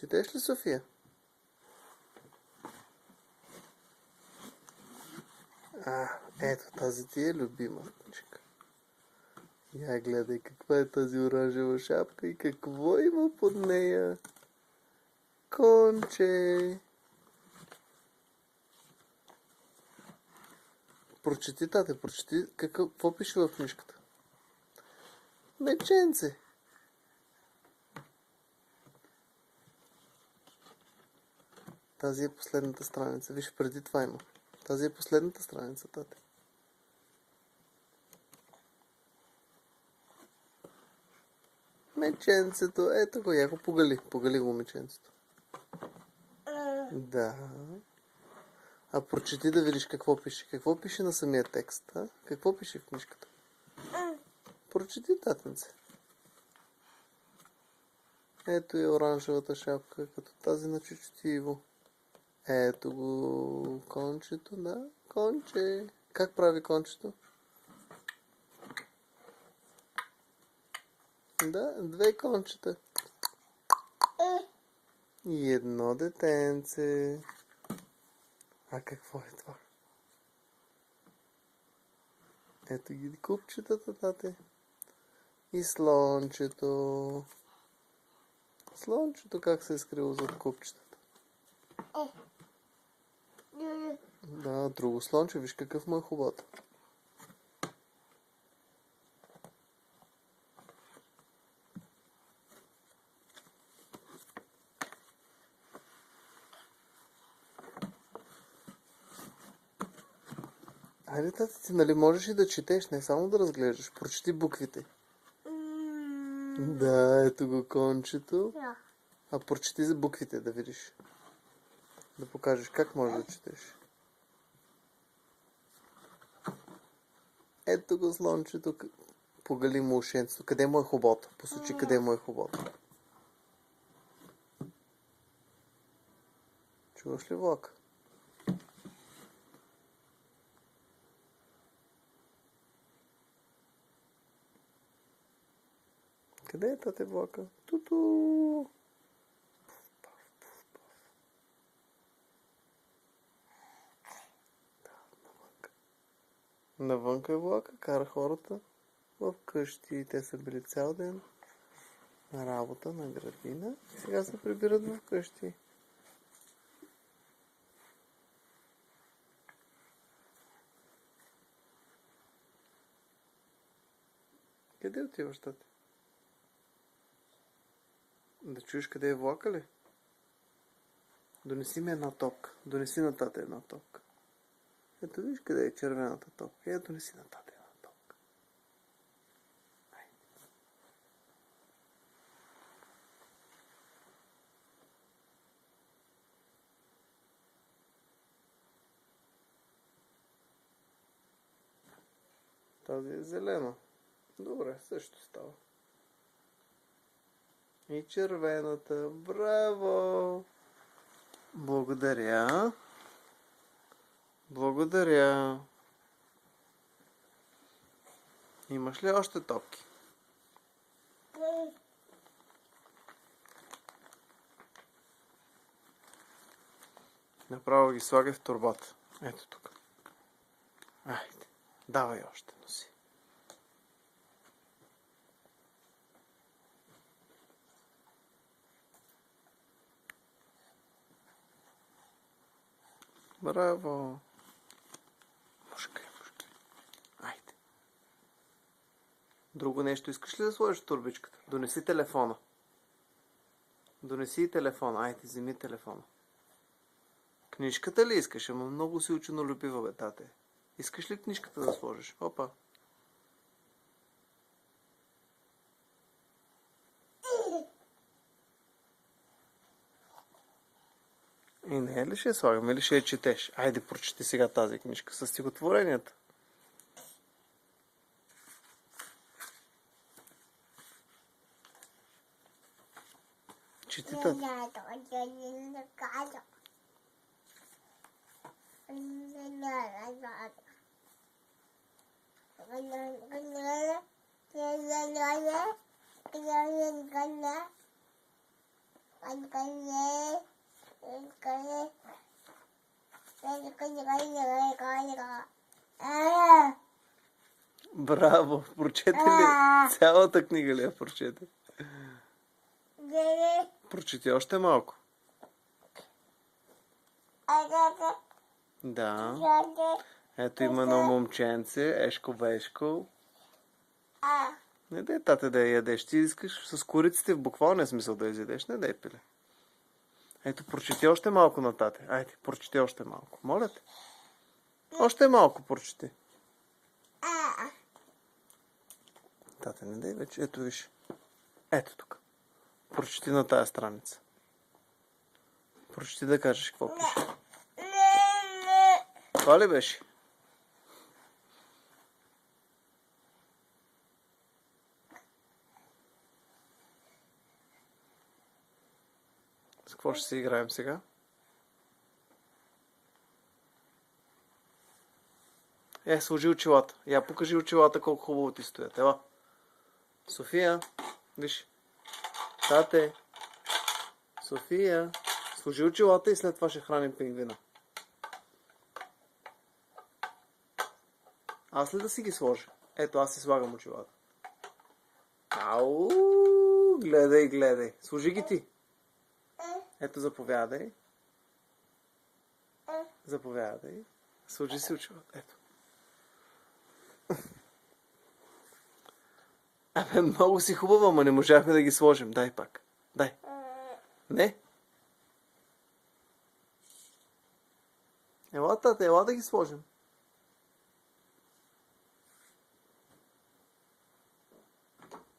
Четеш ли, София? Ето тази ти е любима книжка. Я гледай каква е тази оранжева шапка и какво има под нея. Конче. Прочети, тате, прочети какво пише в книжката. Меченце. Тази е последната страница. Виж, преди това има. Тази е последната страница, тате. Меченцето. Ето го, я го погали. Погали го меченцето. Да. А прочети да видиш какво пише. Какво пише на самия текст? А? Какво пише в книжката? Прочети, татенце. Ето е оранжевата шапка, като тази на Чучутиево. Ето го кончето, да. Конче. Как прави кончето? Да, две кончета. И едно детенце. А какво е това? Ето ги купчетата, тате. И слончето. Слончето как се е скрило зад купчетата? Да, друго слонче. Виж какъв му е хубавата. Айде, тати, ти нали можеш и да четеш, не само да разглеждаш. Прочети буквите. Да, ето го кончето. А прочети за буквите да видиш. Да покажеш как можеш да четеш. Ето го слончето. Погали му ушенцето. Къде му е хубото? Посочи къде му е хубото. Чуваш ли влак? Къде е тате влака? Туту! Навънка е влака, кара хората в къщи. Те са били цял ден на работа, на градина. И сега се прибират в къщи. Къде отиваш, тате? Да чуеш къде е влака ли? Донеси ми една топка. Донеси на тате една топка. Ето виж къде е червената топка. Ето донеси на тате една топка. Тази е зелена. Добре, също става. И червената. Браво! Благодаря. Благодаря. Имаш ли още топки? Направо ги слагай в торбата. Ето тук. Айде. Давай още, носи. Браво! Мушкай. Айде. Друго нещо искаш ли да сложиш в турбичката? Донеси телефона. Донеси телефона. Айде, вземи телефона. Книжката ли искаш? Ама много си ученолюбива, бе, тате. Искаш ли книжката да сложиш? Опа. И не е ли ще я слагаме или ще я четеш? Айде, прочети сега тази книжка с стихотворенията. Чети, тате. Браво! Прочете ли? Цялата книга ли я прочете? Прочети още малко. Да. Ето има едно момченце, ешко-вешко. Не дай, тате, да я ядеш. Ти искаш с кориците в буквалния смисъл да я изядеш. Не дай, пиле. Ето, прочети още малко на тате. Айде, прочети още малко. Моля те. Още малко прочети. Тате, не дай вече. Ето, виж. Ето тук. Прочети на тая страница. Прочети да кажеш какво пише. Това ли беше? С какво ще си играем сега? Сложи очилата. Я покажи очилата колко хубаво ти стоят. Ела. София, виж. Тате. София. Сложи очилата и след това ще храним пингвина. Аз ли да си ги сложа? Ето, аз си слагам очилата. Ау! Гледай, гледай. Сложи ги ти. Ето, заповядай. Заповядай. Сложи си очилата. Ето. Абе, много си хубава, ама не можахме да ги сложим. Дай пак. Дай. Не? Ела, тате, ела да ги сложим.